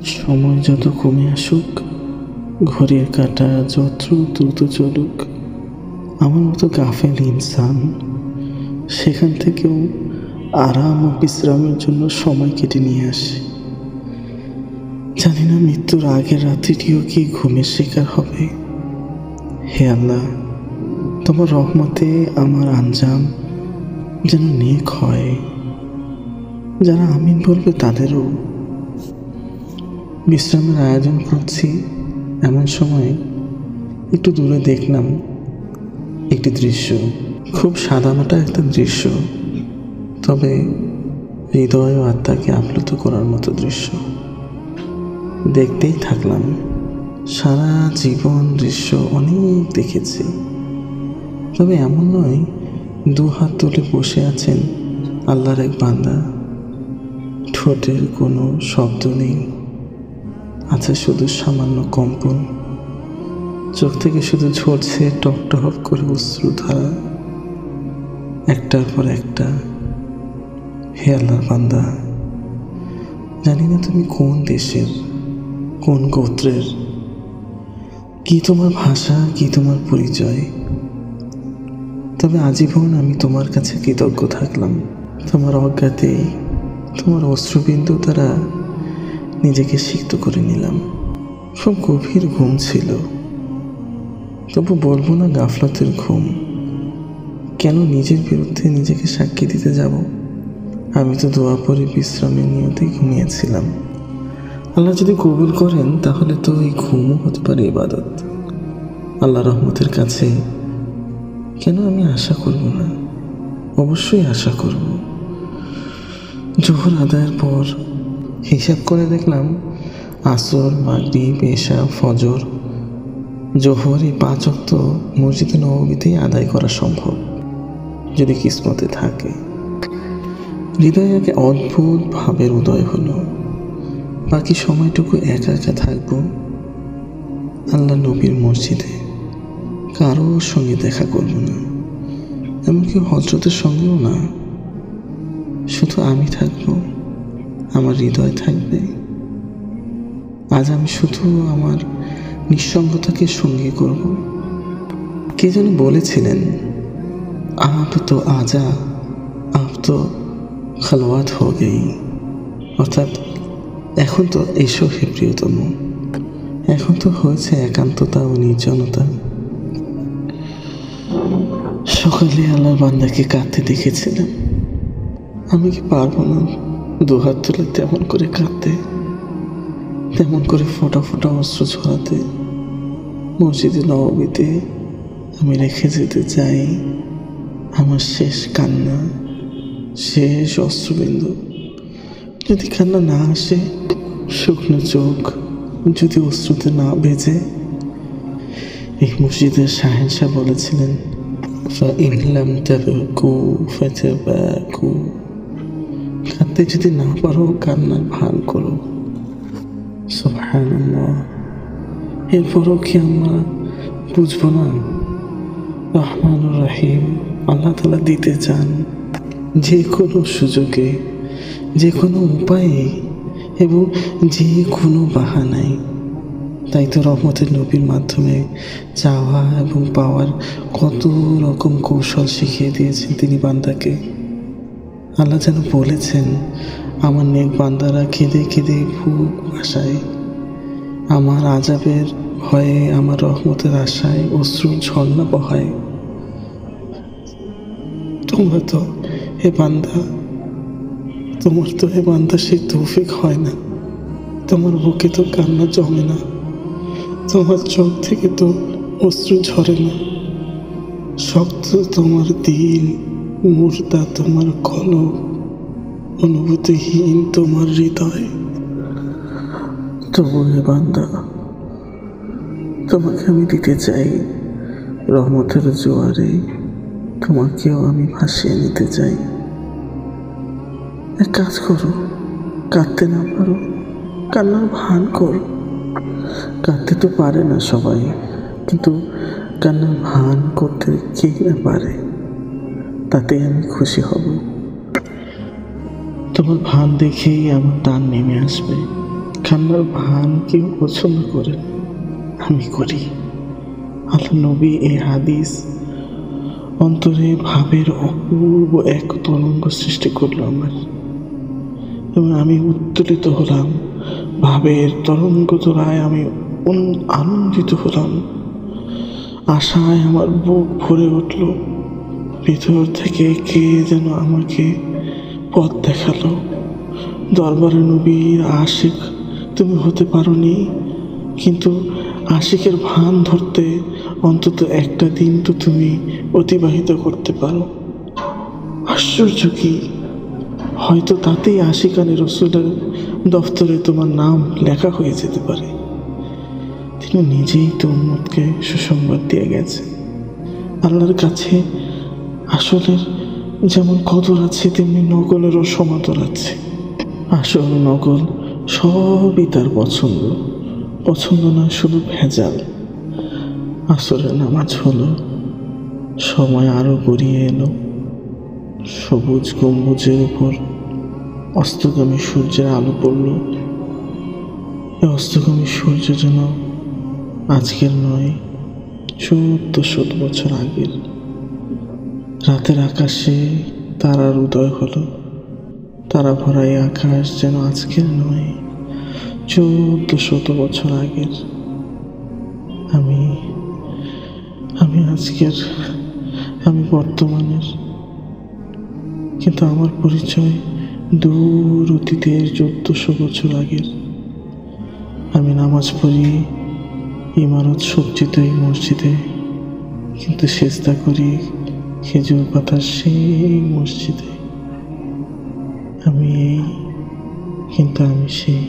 সময় যত কমে আসুক, ঘড়ির কাঁটা যত দ্রুত চলুক, আমার মতো গাফেল ইনসান সেখান থেকেও আরাম ও বিশ্রামের জন্য সময় কেটে নিয়ে আসে। জানি না মৃত্যুর আগের রাত্রিটিও কি ঘুমের শিকার হবে। হে আল্লাহ, তোমার রহমতে আমার আঞ্জাম যেন নেক হয়, যারা আমিন বলবে তাদেরও। বিশ্রামের আয়োজন করছি এমন সময় একটু দূরে দেখলাম একটি দৃশ্য, খুব সাদামাটা একটা দৃশ্য, তবে হৃদয় ও আত্মাকে আপ্লুত করার মতো দৃশ্য। দেখতেই থাকলাম। সারা জীবন দৃশ্য অনেক দেখেছি, তবে এমন নয়। দু হাত তুলে বসে আছেন আল্লাহর এক বান্দা, ঠোঁটের কোনো শব্দ নেই, আছে শুধু সামান্য কম্পন, চোখ থেকে শুধু ঝরছে টকটক করে অশ্রুধারা, একটার পর একটা। হে আল্লাহর বান্দা, জানি না তুমি কোন দেশের, কোন গোত্রের, কি তোমার ভাষা, কি তোমার পরিচয়, তবে আজীবন আমি তোমার কাছে কৃতজ্ঞ থাকলাম। তোমার অজ্ঞাতে, তোমার অশ্রুবিন্দু দ্বারা নিজেকে সিক্ত করে নিলাম। খুব গভীর ঘুম ছিল, তবু বলবো না গাফলতের ঘুম। কেন নিজের বিরুদ্ধে নিজেকে সাক্ষী দিতে যাব? আমি তো দোয়া পড়ে বিশ্রামের নিয়তেই ঘুমিয়েছিলাম। আল্লাহ যদি কবুল করেন তাহলে তো এই ঘুমও হতে পারে ইবাদত। আল্লাহ রহমতের কাছে কেন আমি আশা করব না? অবশ্যই আশা করব। জোহর আদায়ের পর হিসাব করে দেখলাম আসর, মাগরিব, এশা, ফজর, জোহর এই 5 ওয়াক্ত মসজিদে নববীতেই আদায় করা সম্ভব, যদি কিসমতে থাকে। হৃদয়ে এক অদ্ভুত ভাবের উদয় হলো। বাকি সময়টুকু একা একা থাকবো আল্লাহ নবীর মসজিদে, কারোর সঙ্গে দেখা করব না, এমনকি হযরতের সঙ্গেও না। শুধু আমি থাকবো, আমার হৃদয় থাকবে। আজ আমি শুধু আমার নিঃসঙ্গতাকে সঙ্গী করব। কে যেন বলেছিলেন, আপ তো আজা, আপ তো খালওয়াত হো গেই, অর্থাৎ এখন তো এসো হে প্রিয়তম, এখন তো হয়েছে একান্ততা ও নির্জনতা। সকালে আল্লাহর বান্দাকে কাঁদতে দেখেছিলাম। আমি কি পারবো না দুহাত তুলে তেমন করে কাঁদতে, তেমন করে ফোঁটা ফোঁটা অস্ত্র ছড়াতে? মসজিদে নববীতে আমি রেখে যেতে চাই আমার শেষ কান্না, শেষ অশ্রুবিন্দু। যদি কান্না না আসে, শুকনো চোখ যদি অশ্রুতে না ভেজে। এই মসজিদের শাহেনশাহ বলেছিলেন, فإن لم تبكوا فتباكوا, কাঁদতে যদি না পারো কান্নার ভান করো। সুবহানাল্লাহ। এরপরও কি আমরা বুঝবো না রহমানুর রহিম আল্লাহ তাআলা দিতে চান যে কোনো সুযোগে, যে কোনো উপায়ে এবং যে কোনো বাহানায়। তাই তো রহমতের নবীর মাধ্যমে চাওয়া এবং পাওয়ার কত রকম কৌশল শিখিয়ে দিয়েছেন তিনি বান্দাকে। আল্লাহ যেন বলেছেন, আমার নেক বান্দারা কেঁদে কেঁদে বুক ভাসায়, আমার আযাবের ভয়ে, আমার রহমতের আশায় অশ্রুর ঝর্ণা বহায়। তোমরা তো হে বান্দা, তোমার তো হে বান্দা সেই তৌফিক হয় না, তোমার বুকে তো কান্না জমে না, তোমার চোখ থেকে তো অশ্রু ঝরে না, শক্ত তোমার দিল, মুর্দা তোমার কলব, অনুভূতিহীন তোমার হৃদয়। তবু হে বান্দা, তোমাকে আমি দিতে চাই রহমতের জোয়ারে, তোমাকেও আমি ভাসিয়ে নিতে চাই। এক কাজ করো, কাঁদতে না পারো কান্নার ভান করো। কাঁদতে তো পারে না সবাই, কিন্তু কান্নার ভান করতে কে না পারে, তাতেই আমি খুশি হব। তোমার ভান দেখেই আমার টান নেমে আসবে, কান্নার ভান কেউ পছন্দ করে না, আমি করি। আল্লাহ নবী এই হাদিস অন্তরে ভাবের অপূর্ব এক তরঙ্গ সৃষ্টি করলো আমার, এবং আমি উত্তোলিত হলাম। ভাবের তরঙ্গ তোলায় আমি আনন্দিত হলাম। আশায় আমার বুক ভরে উঠল। ভিতর থেকে কে যেন আমাকে পথ দেখালো। দরবারে নবীর আশিক তুমি হতে পারোনি, কিন্তু আশিকের ভান ধরতে অন্তত একটা দিন তো তুমি অতিবাহিত করতে পারো। আশ্চর্য কি, হয়তো তাতেই আশিকানে রসুলের দফতরে তোমার নাম লেখা হয়ে যেতে পারে। তিনি নিজেই তো উম্মতকে সুসংবাদ দিয়ে গেছে। আল্লাহর কাছে আসলের যেমন কদর আছে, তেমনি নকলেরও সমাদর আছে। আসল নকল সবই তার পছন্দ, পছন্দ না শুধু ভেজাল। আসরের নামাজ হলো, সময় আরো গড়িয়ে এলো। সবুজ গম্বুজের উপর অস্তগামী সূর্যের আলো পড়ল। এই অস্তগামী সূর্য যেন আজকের নয়, 1400 বছর আগের। রাতের আকাশে তারার উদয় হলো। তারা ভরা এই আকাশ যেন আজকের নয়, 1400 বছর আগের। আমি আমি আজকের, আমি বর্তমানের, কিন্তু আমার পরিচয় দূর অতীতের 1400 বছর আগের। আমি নামাজ পড়ি ইমারত সজ্জিত এই মসজিদে, কিন্তু সেজদা করি খেজুর পাতার সেই মসজিদে। আমি এই, কিন্তু আমি সেই।